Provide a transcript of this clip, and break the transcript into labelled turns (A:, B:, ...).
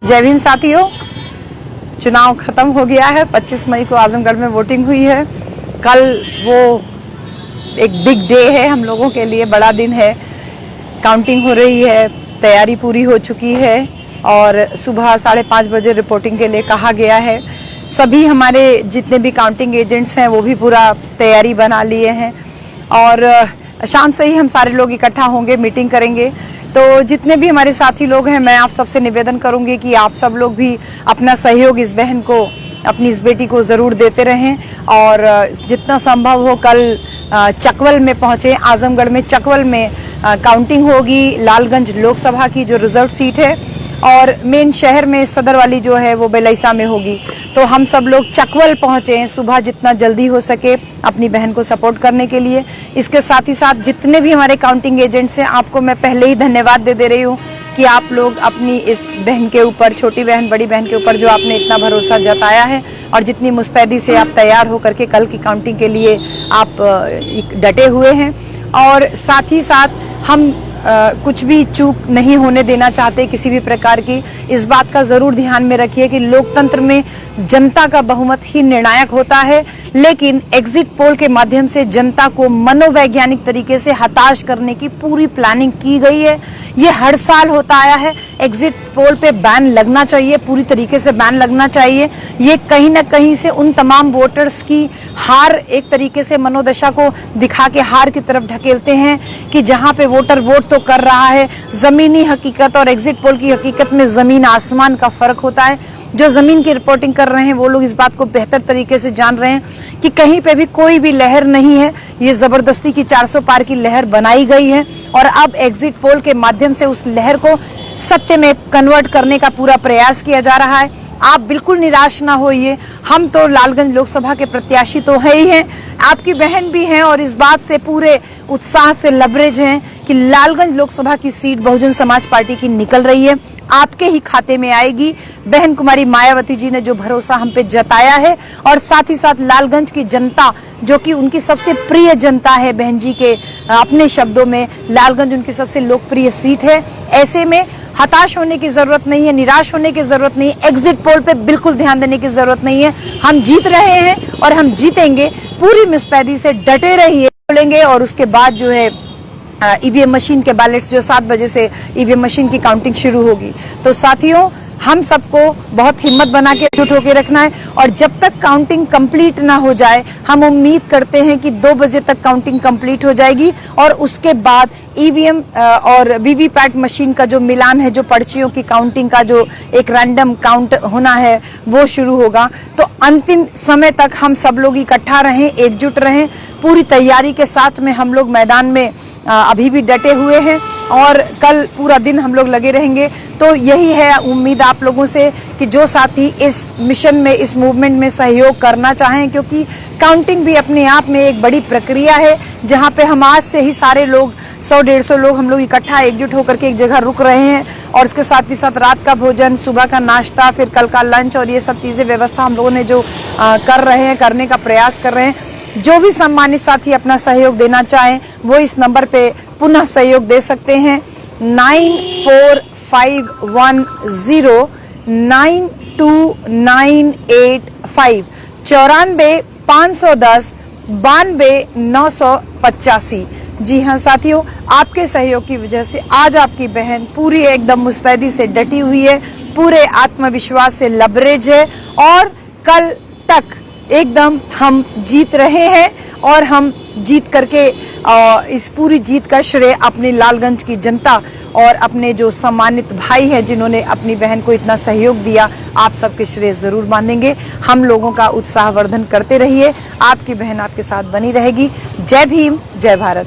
A: जय भीम साथियों, चुनाव खत्म हो गया है। 25 मई को आजमगढ़ में वोटिंग हुई है। कल वो एक बिग डे है, हम लोगों के लिए बड़ा दिन है। काउंटिंग हो रही है, तैयारी पूरी हो चुकी है और सुबह 5:30 बजे रिपोर्टिंग के लिए कहा गया है। सभी हमारे जितने भी काउंटिंग एजेंट्स हैं वो भी पूरा तैयारी बना लिए हैं और शाम से ही हम सारे लोग इकट्ठा होंगे, मीटिंग करेंगे। तो जितने भी हमारे साथी लोग हैं, मैं आप सबसे निवेदन करूंगी कि आप सब लोग भी अपना सहयोग इस बहन को, अपनी इस बेटी को जरूर देते रहें और जितना संभव हो कल चकवल में पहुंचे। आजमगढ़ में चकवल में काउंटिंग होगी। लालगंज लोकसभा की जो रिजर्व सीट है और मेन शहर में सदर वाली जो है वो बेलैसा में होगी। तो हम सब लोग चकवल पहुंचे सुबह जितना जल्दी हो सके अपनी बहन को सपोर्ट करने के लिए। इसके साथ ही साथ जितने भी हमारे काउंटिंग एजेंट्स हैं, आपको मैं पहले ही धन्यवाद दे रही हूँ कि आप लोग अपनी इस बहन के ऊपर, छोटी बहन बड़ी बहन के ऊपर जो आपने इतना भरोसा जताया है और जितनी मुस्तैदी से आप तैयार होकर के कल की काउंटिंग के लिए आप डटे हुए हैं। और साथ ही साथ हम कुछ भी चूक नहीं होने देना चाहते किसी भी प्रकार की। इस बात का जरूर ध्यान में रखिए कि लोकतंत्र में जनता का बहुमत ही निर्णायक होता है, लेकिन एग्जिट पोल के माध्यम से जनता को मनोवैज्ञानिक तरीके से हताश करने की पूरी प्लानिंग की गई है। ये हर साल होता आया है। एग्जिट पोल पे बैन लगना चाहिए, पूरी तरीके से बैन लगना चाहिए। ये कहीं ना कहीं से उन तमाम वोटर्स की हार, एक तरीके से मनोदशा को दिखा के हार की तरफ ढकेलते हैं कि जहां पे वोटर वोट तो कर रहा है, जमीनी हकीकत और एग्जिट पोल की हकीकत में जमीन आसमान का फर्क होता है। जो जमीन की रिपोर्टिंग कर रहे हैं वो लोग इस बात को बेहतर तरीके से जान रहे हैं कि कहीं पे भी कोई भी लहर नहीं है। ये जबरदस्ती की 400 पार की लहर बनाई गई है और अब एग्जिट पोल के माध्यम से उस लहर को सत्य में कन्वर्ट करने का पूरा प्रयास किया जा रहा है। आप बिल्कुल निराश ना होइए। हम तो लालगंज लोकसभा के प्रत्याशी तो है ही हैं, आपकी बहन भी हैं और इस बात से पूरे उत्साह से लबरेज हैं कि लालगंज लोकसभा की सीट बहुजन समाज पार्टी की निकल रही है, आपके ही खाते में आएगी। बहन कुमारी मायावती जी ने जो भरोसा हम पे जताया है और साथ ही साथ लालगंज की जनता जो कि उनकी सबसे प्रिय जनता है, बहन जी के अपने शब्दों में लालगंज उनकी सबसे लोकप्रिय सीट है। ऐसे में हताश होने की जरूरत नहीं है, निराश होने की जरूरत नहीं है, एग्जिट पोल पे बिल्कुल ध्यान देने की जरूरत नहीं है। हम जीत रहे हैं और हम जीतेंगे। पूरी मुस्तैदी से डटे रहिए, बोलेंगे। और उसके बाद जो है ईवीएम मशीन के बैलेट्स जो 7 बजे से ईवीएम मशीन की काउंटिंग शुरू होगी। तो साथियों, हम सबको बहुत हिम्मत बना के जुट होके रखना है और जब तक काउंटिंग कंप्लीट ना हो जाए, हम उम्मीद करते हैं कि 2 बजे तक काउंटिंग कंप्लीट हो जाएगी और उसके बाद ईवीएम और वीवीपैट मशीन का जो मिलान है, जो पर्चियों की काउंटिंग का जो एक रैंडम काउंट होना है, वो शुरू होगा। तो अंतिम समय तक हम सब लोग इकट्ठा रहें, एकजुट रहें। पूरी तैयारी के साथ में हम लोग मैदान में अभी भी डटे हुए हैं और कल पूरा दिन हम लोग लगे रहेंगे। तो यही है उम्मीद आप लोगों से कि जो साथी इस मिशन में, इस मूवमेंट में सहयोग करना चाहें, क्योंकि काउंटिंग भी अपने आप में एक बड़ी प्रक्रिया है जहां पे हम आज से ही सारे लोग 100-150 लोग हम लोग इकट्ठा एकजुट होकर के एक जगह रुक रहे हैं और इसके साथ ही साथ रात का भोजन, सुबह का नाश्ता, फिर कल का लंच और ये सब चीजें व्यवस्था हम लोगों ने जो कर रहे हैं, करने का प्रयास कर रहे हैं। जो भी सम्मानित साथी अपना सहयोग देना चाहें वो इस नंबर पे पुनः सहयोग दे सकते हैं 9451092985 94-510-92-985। जी हाँ साथियों, आपके सहयोग की वजह से आज आपकी बहन पूरी एकदम मुस्तैदी से डटी हुई है, पूरे आत्मविश्वास से लबरेज है और कल तक एकदम हम जीत रहे हैं और हम जीत करके इस पूरी जीत का श्रेय अपने लालगंज की जनता और अपने जो सम्मानित भाई हैं जिन्होंने अपनी बहन को इतना सहयोग दिया, आप सबके श्रेय जरूर बांधेंगे। हम लोगों का उत्साहवर्धन करते रहिए, आपकी बहन आपके साथ बनी रहेगी। जय भीम, जय भारत।